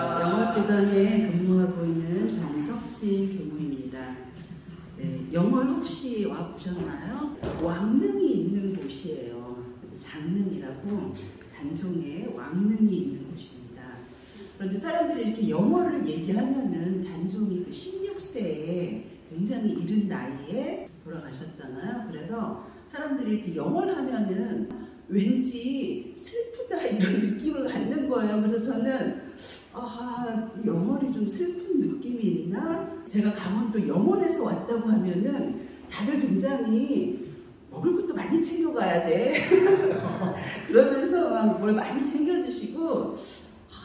영월교단에 근무하고 있는 정석진 교무입니다. 네, 영월 혹시 와보셨나요? 왕릉이 있는 곳이에요. 그래서 장릉이라고 단종에 왕릉이 있는 곳입니다. 그런데 사람들이 이렇게 영월을 얘기하면은 단종이 그 16세에 굉장히 이른 나이에 돌아가셨잖아요. 그래서 사람들이 이렇게 영월 하면은 왠지 슬프다 이런 느낌을 갖는 거예요. 그래서 저는 영월이 좀 슬픈 느낌이 있나? 제가 강원도 영월에서 왔다고 하면은 다들 굉장히 먹을 것도 많이 챙겨가야 돼. 그러면서 막 뭘 많이 챙겨주시고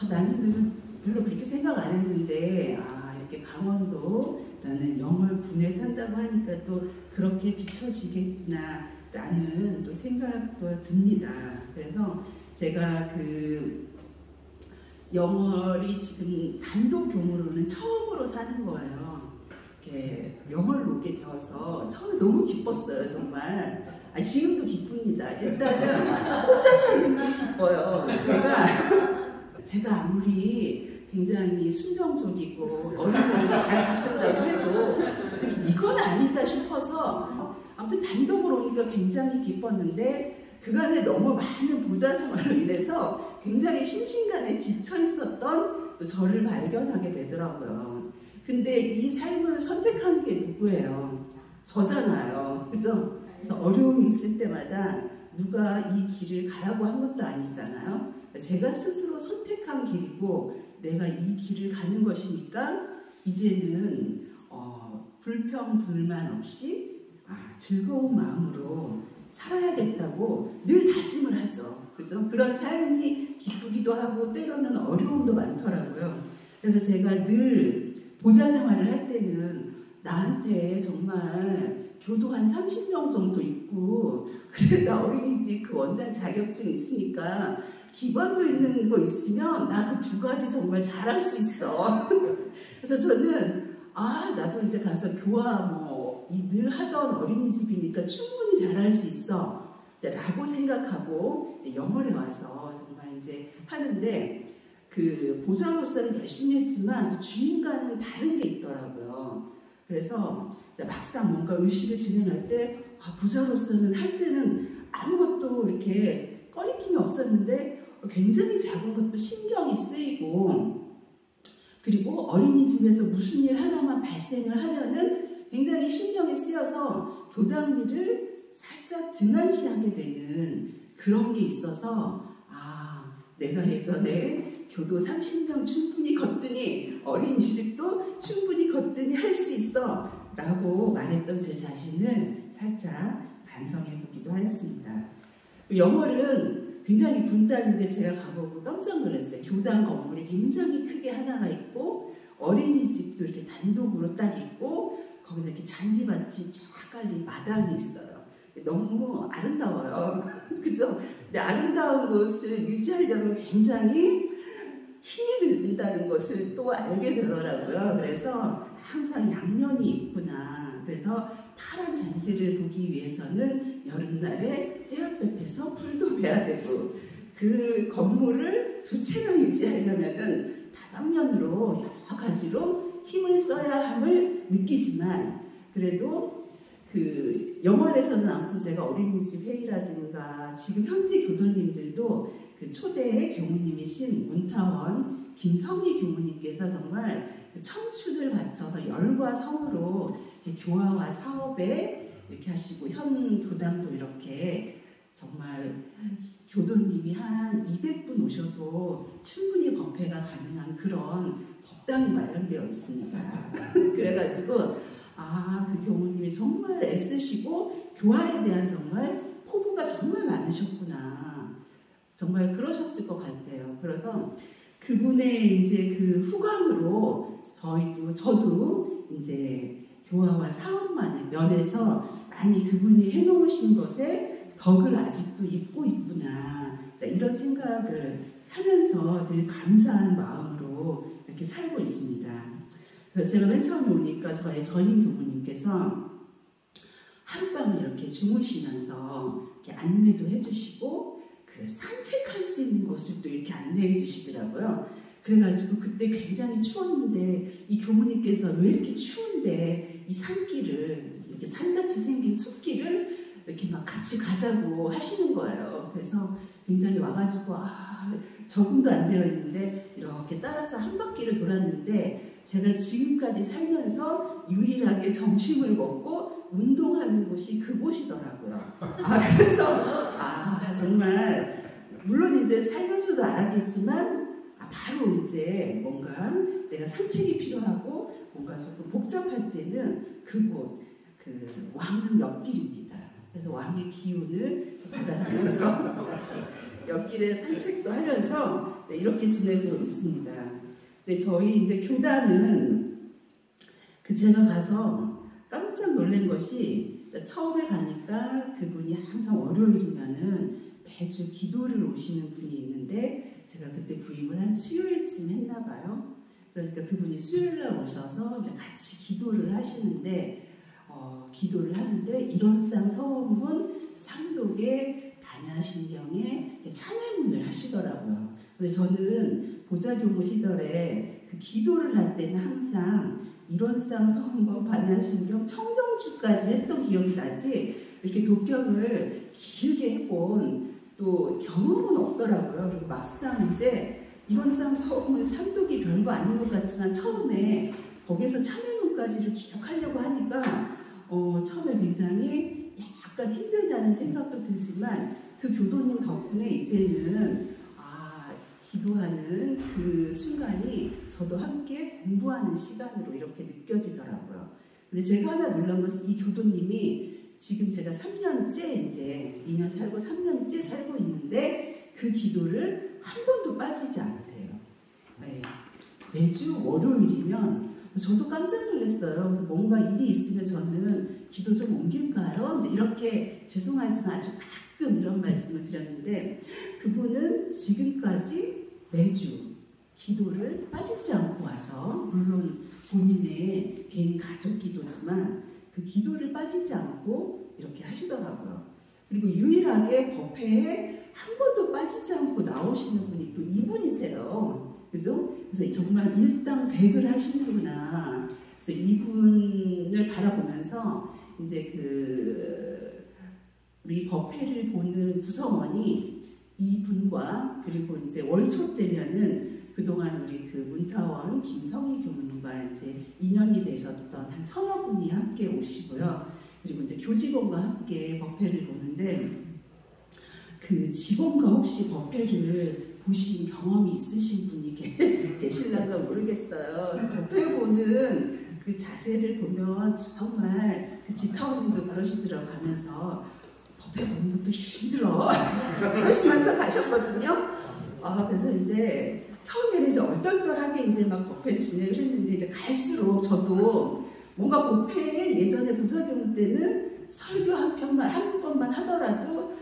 나는 요즘 별로 그렇게 생각 안 했는데 이렇게 강원도라는 영월군에 산다고 하니까 또 그렇게 비춰지겠구나 라는 또 생각도 듭니다. 그래서 제가 그 영월이 지금 단독 교무로는 처음으로 사는 거예요. 이렇게 영월로 오게 되어서 처음에 너무 기뻤어요, 정말. 지금도 기쁩니다. 일단은 혼자 사는 게 기뻐요. 제가 아무리 굉장히 순정적이고 어른을 잘 갖는다고 해도 이건 아니다 싶어서 아무튼 단독으로 오니까 굉장히 기뻤는데 그간에 너무 많은 보좌 생활로 인해서 굉장히 심신간에 지쳐 있었던 또 저를 발견하게 되더라고요. 근데 이 삶을 선택한 게 누구예요? 저잖아요. 그죠? 그래서 어려움이 있을 때마다 누가 이 길을 가라고 한 것도 아니잖아요. 제가 스스로 선택한 길이고 내가 이 길을 가는 것이니까 이제는 불평 불만 없이 즐거운 마음으로 살아야겠다고 늘 다짐을 하죠. 그죠? 그런 삶이 기쁘기도 하고 때로는 어려움도 많더라고요. 그래서 제가 늘 보좌 생활을 할 때는 나한테 정말 교도 한 30명 정도 있고 그래 나 어린이집 그 원장 자격증 있으니까 기반도 있는 거 있으면 나 그 2가지 정말 잘할 수 있어. 그래서 저는 나도 이제 가서 교화 늘 하던 어린이집이니까 충분히 잘할 수 있어 라고 생각하고 이제 영월에 와서 정말 이제 하는데 그 보좌로서는 열심히 했지만 주인과는 다른 게 있더라고요. 그래서 막상 뭔가 의식을 진행할 때 보좌로서는 할 때는 아무것도 이렇게 꺼리낌이 없었는데 굉장히 작은 것도 신경이 쓰이고 그리고 어린이집에서 무슨 일 하나만 발생을 하면은 굉장히 신경이 쓰여서 교당비를 살짝 등한시하게 되는 그런 게 있어서 내가 예전에 교도 30명 충분히 걷더니 어린이집도 충분히 걷더니 할 수 있어 라고 말했던 제 자신을 살짝 반성해 보기도 하였습니다. 영월은 굉장히 분단인데 제가 가보고 깜짝 놀랐어요. 교당 건물이 굉장히 크게 하나가 있고 어린이집도 이렇게 단독으로 딱 있고 거기다 이렇게 잔디밭이 쫙 깔린 마당이 있어요. 너무 아름다워요. 그죠? 근데 아름다운 곳을 유지하려면 굉장히 힘이 든다는 것을 또 알게 되더라고요. 그래서 항상 양면이 있구나. 그래서 파란 잔디를 보기 위해서는 여름날에 떼약볕에서 불도 베야 되고 그 건물을 2채나 유지하려면은 다방면으로 여러 가지로 힘을 써야 함을 느끼지만 그래도 그 영월에서는 아무튼 제가 어린이집 회의라든가 지금 현지 교도님들도 그 초대 교무님이신 문타원 김성희 교무님께서 정말 청춘을 바쳐서 열과 성으로 교화와 사업에 이렇게 하시고 현 교당도 이렇게 정말 교도님이 한 200분 오셔도 충분히 법회가 가능한 그런 법당이 마련되어 있습니다. 그래가지고 그 교무님이 정말 애쓰시고 교화에 대한 정말 포부가 정말 많으셨구나. 정말 그러셨을 것 같아요. 그래서 그분의 이제 그 후광으로 저도 이제 교화와 사업만의 면에서 많이 그분이 해놓으신 것에 덕을 아직도 입고 있구나. 이런 생각을 하면서 늘 감사한 마음으로 이렇게 살고 있습니다. 그래서 제가 맨 처음에 오니까 저의 전임 교무님께서 하룻밤을 이렇게 주무시면서 이렇게 안내도 해주시고 그 산책 산책할 수 있는 곳을 또 이렇게 안내해 주시더라고요. 그래가지고 그때 굉장히 추웠는데 이 교무님께서 왜 이렇게 추운데 이 산길을 이렇게 산같이 생긴 숲길을 이렇게 막 같이 가자고 하시는 거예요. 그래서 굉장히 와가지고 적응도 안 되어 있는데 이렇게 따라서 한 바퀴를 돌았는데 제가 지금까지 살면서 유일하게 점심을 먹고 운동하는 곳이 그곳이더라고요. 그래서 정말 물론 이제 살면서도 알았겠지만 바로 이제 뭔가 내가 산책이 필요하고 뭔가 조금 복잡할 때는 그곳 그 왕릉 옆길입니다. 그래서 왕의 기운을 받아가면서 옆길에 산책도 하면서 이렇게 지내고 있습니다. 근데 저희 이제 교단은 제가 가서 깜짝 놀란 것이 처음에 가니까 그분이 항상 월요일이면은 매주 기도를 오시는 분이 있는데 제가 그때 부임을 한 수요일쯤 했나 봐요. 그러니까 그분이 수요일날 오셔서 이제 같이 기도를 하시는데 기도를 하는데 일원상 서원문 상독의 반야신경에 찬양문을 하시더라고요. 근데 저는 보좌교무 시절에 그 기도를 할 때는 항상 일원상 서원문 반야신경 청경주까지 했던 기억이 나지 이렇게 독경을 길게 해본 또 경험은 없더라고요. 그리고 막상 이제 일원상 서원문 상독이 별거 아닌 것 같지만 처음에 거기에서 찬양문까지를 쭉 하려고 하니까 처음에 굉장히 약간 힘들다는 생각도 들지만 그 교도님 덕분에 이제는 기도하는 그 순간이 저도 함께 공부하는 시간으로 이렇게 느껴지더라고요. 근데 제가 하나 놀란 것은 이 교도님이 지금 제가 3년째 이제 2년 살고 3년째 살고 있는데 그 기도를 한 번도 빠지지 않으세요. 네. 매주 월요일이면 저도 깜짝 놀랐어요. 그래서 뭔가 일이 있으면 저는 기도 좀 옮길까요? 이제 이렇게 죄송하지만 아주 가끔 이런 말씀을 드렸는데 그분은 지금까지 매주 기도를 빠지지 않고 와서 물론 본인의 개인 가족 기도지만 그 기도를 빠지지 않고 이렇게 하시더라고요. 그리고 유일하게 법회에 한 번도 빠지지 않고 나오시는 분이 또 이분이세요. 그래서 정말 일당백을 하시는구나. 그래서 이분을 바라보면서 이제 우리 법회를 보는 구성원이 이분과 그리고 이제 월초 때면은 그동안 우리 그 문타원 김성희 교무님과 이제 인연이 되셨던 한 서너 분이 함께 오시고요. 그리고 이제 교직원과 함께 법회를 보는데 그 직원과 혹시 법회를 보신 경험이 있으신 분이 계실란가 모르겠어요. 법회 보는 그 자세를 보면 정말 그 지타원님도 그러시더라고 가면서 법회 보는 것도 힘들어 그러시면서 가셨거든요. 그래서 이제 처음에는 이제 얼떨떨하게 이제 막 법회 진행을 했는데 이제 갈수록 저도 뭔가 법회 예전에 보좌교무 때는 설교 한 번만 하더라도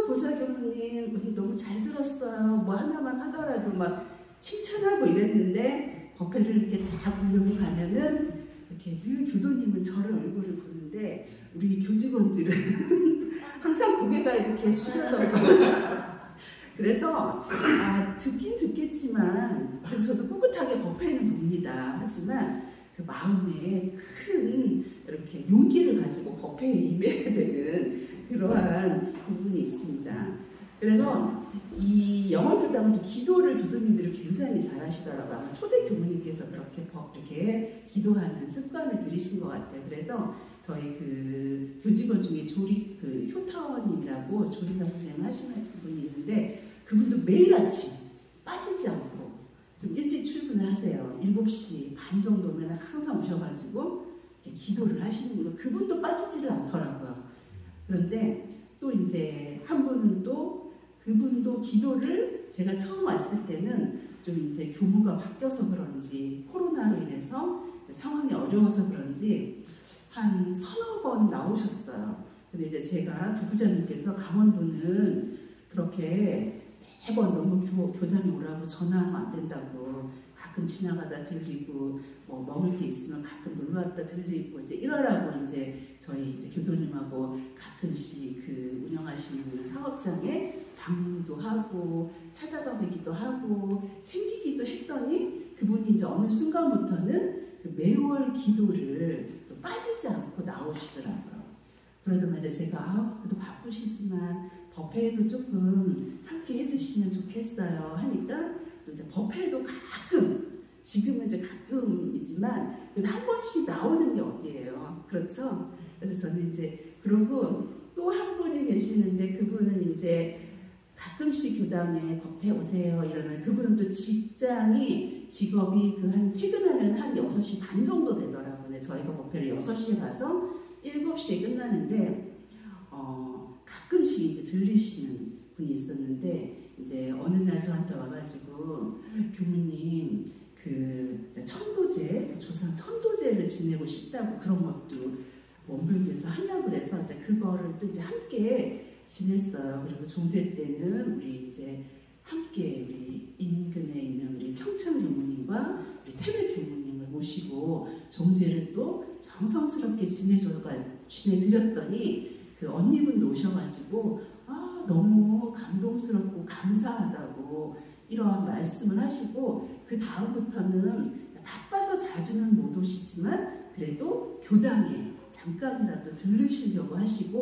보좌교무님 너무 잘 들었어요. 뭐 하나만 하더라도 막 칭찬하고 이랬는데 법회를 이렇게 다 보려고 가면은 이렇게 늘 교도님은 저를 얼굴을 보는데 우리 교직원들은 항상 고개가 이렇게 숙여서 그래서 듣긴 듣겠지만 그래서 저도 꿋꿋하게 법회는 봅니다. 하지만 그 마음에 큰 이렇게 용기를 가지고 법회에 임해야 되는 그러한 부분이 있습니다. 그래서 이 영어교당도 기도를 교도님들이 굉장히 잘하시더라고요. 아마 초대 교무님께서 이렇게 기도하는 습관을 들이신 것 같아요. 그래서 저희 그 교직원 중에 효타원님이라고 조리사 선생님 하시는 분이 있는데 그분도 매일 아침 빠지지 않고 좀 일찍 출근을 하세요. 7시 반 정도면 항상 오셔가지고 기도를 하시는 거 그분도 빠지지를 않더라고요. 그런데 또 이제 한 분은 또 그분도 기도를 제가 처음 왔을 때는 좀 이제 교무가 바뀌어서 그런지 코로나로 인해서 상황이 어려워서 그런지 한 서너 번 나오셨어요. 근데 이제 제가 부부장님께서 강원도는 그렇게 매번 너무 교단에 오라고 전화하면 안 된다고 가끔 지나가다 들리고 뭐 먹을 게 있으면 가끔 놀러 왔다 들리고 이제 이러라고 이제 저희 이제 교도님하고 가끔씩 그 운영하시는 사업장에 방문도 하고 찾아가 보기도 하고 챙기기도 했더니 그분이 이제 어느 순간부터는 그 매월 기도를 또 빠지지 않고 나오시더라고요. 그러자마자 제가 그래도 바쁘시지만 법회에도 조금 함께 해주시면 좋겠어요 하니까 또 이제 법회도 가끔, 지금은 이제 가끔이지만 그래도 한 번씩 나오는 게 어디예요. 그렇죠? 그래서 저는 이제 그러고 또 한 분이 계시는데 그분은 이제 가끔씩 교당에 법회 오세요 이러면 그분은 또 직업이 그 한 퇴근하면 한 6시 반 정도 되더라고요. 저희가 법회를 6시에 가서 7시에 끝나는데 가끔씩 이제 들리시는 분이 있었는데 이제 어느 날 저한테 와가지고 교무님 그 천도제, 조상 천도제를 지내고 싶다고 그런 것도 원불교에서 하냐고 그래서 이제 그거를 또 이제 함께 지냈어요. 그리고 종제 때는 우리 이제 함께 우리 인근에 있는 우리 평창 교무님과 우리 태백 교무님을 모시고 종제를 또 정성스럽게 지내드렸더니 그 언니분도 오셔가지고 너무 감동스럽고 감사하다고 이러한 말씀을 하시고 그 다음부터는 바빠서 자주는 못 오시지만 그래도 교당에 잠깐이라도 들르시려고 하시고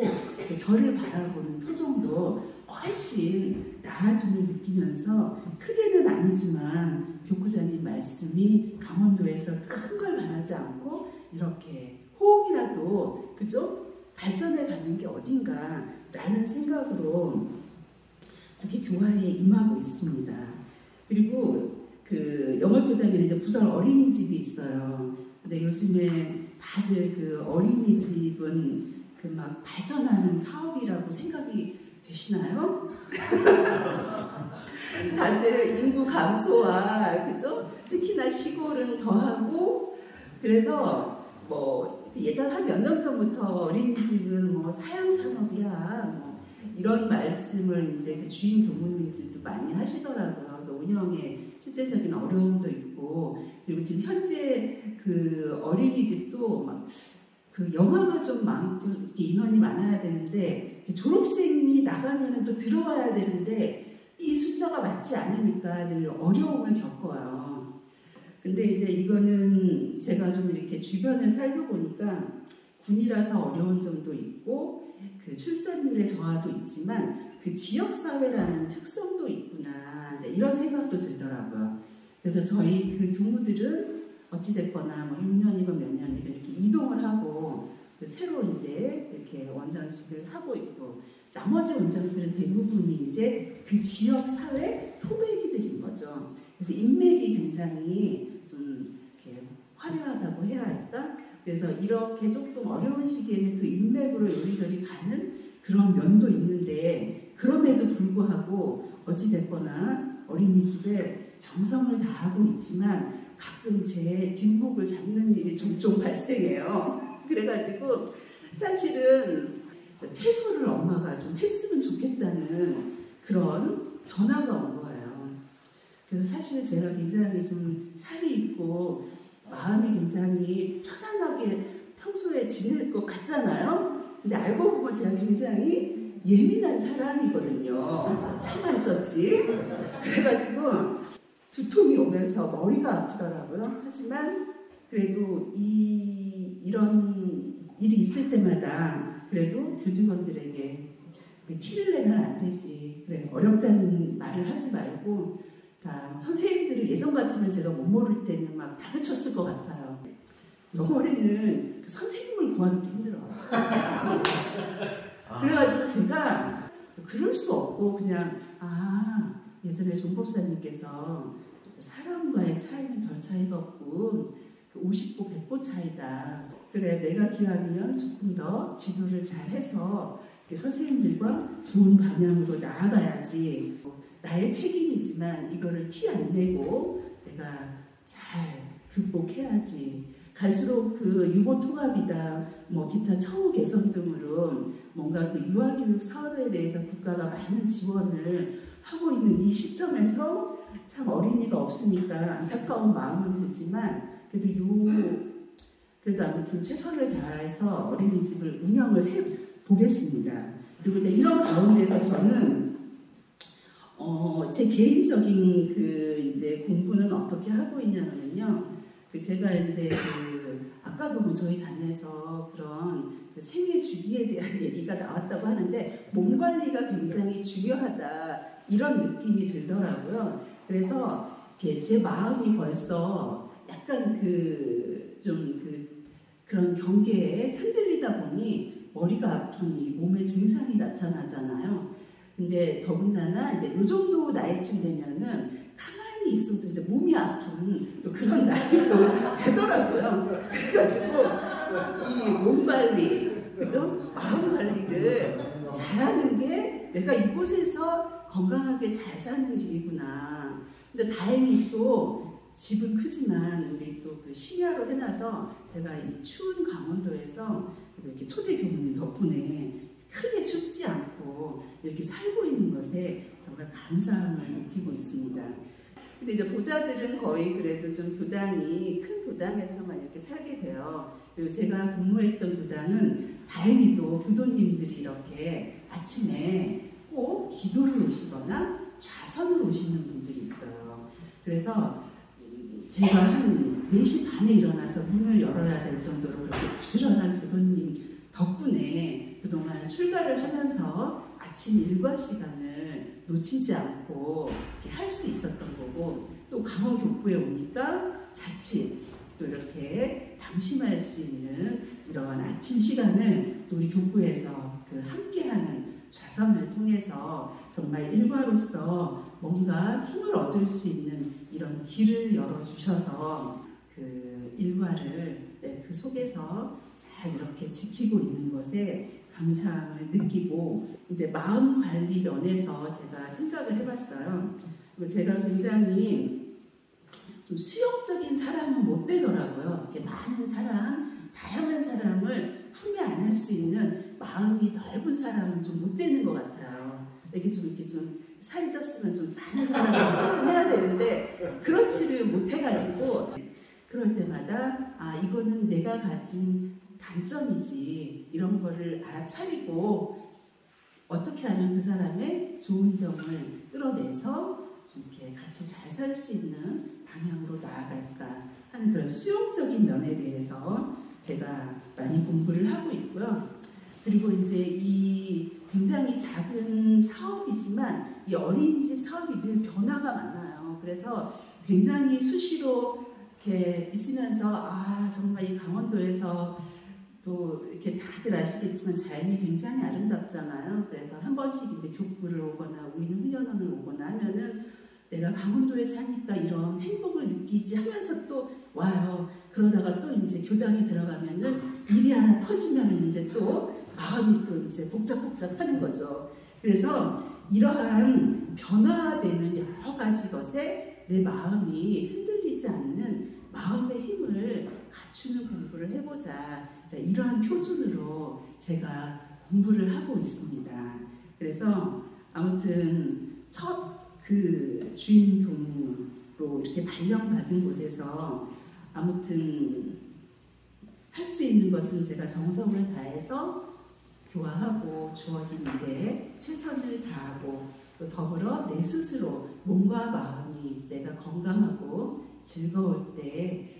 저를 바라보는 표정도 훨씬 나아짐을 느끼면서 크게는 아니지만 교구자님 말씀이 강원도에서 큰 걸 바라지 않고 이렇게 호흡이라도 그죠? 발전해 가는 게 어딘가 라는 생각으로 이렇게 교화에 임하고 있습니다. 그리고 그 영월교당에 이제 부설 어린이집이 있어요. 근데 요즘에 다들 그 어린이집은 그 막 발전하는 사업이라고 생각이 되시나요? 다들 인구 감소와 그죠? 특히나 시골은 더하고 그래서 뭐 예전 한 몇 년 전부터 어린이집은 뭐 사양산업이야 뭐 이런 말씀을 이제 그 주인 교무님들도 많이 하시더라고요. 그 운영에 실제적인 어려움도 있고 그리고 지금 현재 그 어린이집도 막 그 영화가 좀 많고 인원이 많아야 되는데 졸업생이 나가면은 또 들어와야 되는데 이 숫자가 맞지 않으니까 늘 어려움을 겪어요. 근데 이제 이거는 제가 좀 이렇게 주변을 살펴보니까 군이라서 어려운 점도 있고 그 출산율의 저하도 있지만 그 지역사회라는 특성도 있구나 이제 이런 생각도 들더라고요. 그래서 저희 그 교무들은 어찌됐거나 뭐 6년이건 몇 년이건 이렇게 이동을 하고 그 새로 이제 이렇게 원장직을 하고 있고 나머지 원장들은 대부분이 이제 그 지역사회 토백이들인 거죠. 그래서 인맥이 굉장히 좀 이렇게 화려하다고 해야 할까? 그래서 이렇게 조금 어려운 시기에는 그 인맥으로 요리조리 가는 그런 면도 있는데 그럼에도 불구하고 어찌됐거나 어린이집에 정성을 다하고 있지만 가끔 제 뒷목을 잡는 일이 종종 발생해요. 그래가지고 사실은 퇴소를 엄마가 좀 했으면 좋겠다는 그런 전화가 온 거예요. 그래서 사실 제가 굉장히 좀 살이 있고 마음이 굉장히 편안하게 평소에 지낼 것 같잖아요. 근데 알고 보면 제가 굉장히 예민한 사람이거든요. 살만 쪘지. 그래가지고 두통이 오면서 머리가 아프더라고요. 하지만 그래도 이런 일이 있을 때마다 그래도 교직원들에게 티를 내면 안 되지. 그래 어렵다는 말을 하지 말고 다 선생님들을 예전 같으면 제가 못 모를 때는 막 다그쳤을 것 같아요. 영월에는 그 선생님을 구하기도 힘들어요. 그래가지고 제가 그럴 수 없고 그냥 예전에 종법사님께서 사람과의 차이는 별 차이가 없고 50보 100보 차이다. 그래 내가 기왕이면 조금 더 지도를 잘해서 선생님들과 좋은 방향으로 나아가야지. 나의 책임이지만 이거를 티 안 내고 내가 잘 극복해야지. 갈수록 그 유보통합이다, 뭐 기타 처우 개선 등으로 뭔가 그 유아교육 사업에 대해서 국가가 많은 지원을 하고 있는 이 시점에서 참 어린이가 없으니까 안타까운 마음은 들지만 그래도 아무튼 최선을 다해서 어린이집을 운영을 해 보겠습니다. 그리고 이제 이런 가운데서 저는 제 개인적인 그 이제 공부는 어떻게 하고 있냐면요. 그 제가 이제 그 아까도 뭐 저희 단에서 그런 그 생애 주기에 대한 얘기가 나왔다고 하는데 몸 관리가 굉장히 중요하다 이런 느낌이 들더라고요. 그래서 이렇게 제 마음이 벌써 약간 그런 경계에 흔들리다 보니 머리가 아프니 몸에 증상이 나타나잖아요. 근데 더군다나 이제 이 정도 나이쯤 되면은 가만히 있어도 이제 몸이 아픈 또 그런 나이도 되더라고요. 그래가지고 이 몸 관리, 그죠? 마음 관리를 잘하는 게 내가 이곳에서 건강하게 잘 사는 길이구나. 근데 다행히 또 집은 크지만 우리 또 그 심야로 해놔서 제가 이 추운 강원도에서 이렇게 초대 교무님 덕분에 크게 춥지 않고 이렇게 살고 있는 것에 정말 감사함을 느끼고 있습니다. 근데 이제 보자들은 거의 그래도 좀 교당이 큰 교당에서만 이렇게 살게 돼요. 그리고 제가 근무했던 교당은 다행히도 교도님들이 이렇게 아침에 꼭 기도를 오시거나 좌선을 오시는 분들이 있어요. 그래서 제가 한 4시 반에 일어나서 문을 열어야 될 정도로 그렇게 부지런한 교도님 덕분에 그동안 출가를 하면서 아침 일과 시간을 놓치지 않고 할 수 있었던 거고, 또 강원 교구에 오니까 자칫 또 이렇게 방심할 수 있는 이런 아침 시간을 또 우리 교구에서 그 함께하는 좌선을 통해서 정말 일과로서 뭔가 힘을 얻을 수 있는 이런 길을 열어주셔서 그 일과를 그 속에서 잘 이렇게 지키고 있는 것에 감사함을 느끼고, 이제 마음 관리 면에서 제가 생각을 해봤어요. 제가 굉장히 좀 수용적인 사람은 못 되더라고요. 이렇게 많은 사람, 다양한 사람을 품에 안을 수 있는 마음이 넓은 사람은 좀 못 되는 것 같아요. 이렇게 좀 살이 쪘으면 좀 많은 사람을 해야 되는데 그렇지를 못해가지고, 그럴 때마다 이거는 내가 가진 단점이지, 이런 거를 알아차리고 어떻게 하면 그 사람의 좋은 점을 끌어내서 좀 이렇게 같이 잘 살 수 있는 방향으로 나아갈까 하는 그런 수용적인 면에 대해서 제가 많이 공부를 하고 있고요. 그리고 이제 이 굉장히 작은 사업이지만 이 어린이집 사업이 늘 변화가 많아요. 그래서 굉장히 수시로 이렇게 있으면서 정말 이 강원도에서 또 이렇게 다들 아시겠지만 자연이 굉장히 아름답잖아요. 그래서 한 번씩 이제 교구를 오거나 우이는 훈련원을 오거나 하면은 내가 강원도에 사니까 이런 행복을 느끼지 하면서 또 와요. 그러다가 또 이제 교당에 들어가면은 일이 하나 터지면 이제 또 마음이 또 이제 복잡복잡하는 거죠. 그래서 이러한 변화되는 여러 가지 것에 내 마음이 흔들리지 않는 마음의 힘을 갖추는 공부를 해보자. 이러한 표준으로 제가 공부를 하고 있습니다. 그래서 아무튼 첫 그 주인 교무로 이렇게 발령받은 곳에서 아무튼 할 수 있는 것은 제가 정성을 다해서 교화하고 주어진 일에 최선을 다하고, 또 더불어 내 스스로 몸과 마음이 내가 건강하고 즐거울 때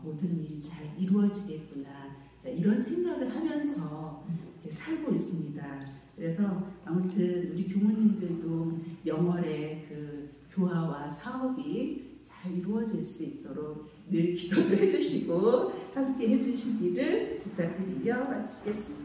모든 일이 잘 이루어지겠구나, 이런 생각을 하면서 이렇게 살고 있습니다. 그래서 아무튼 우리 교무님들도 영월의 그 교화와 사업이 잘 이루어질 수 있도록 늘 기도도 해주시고 함께 해주시기를 부탁드리며 마치겠습니다.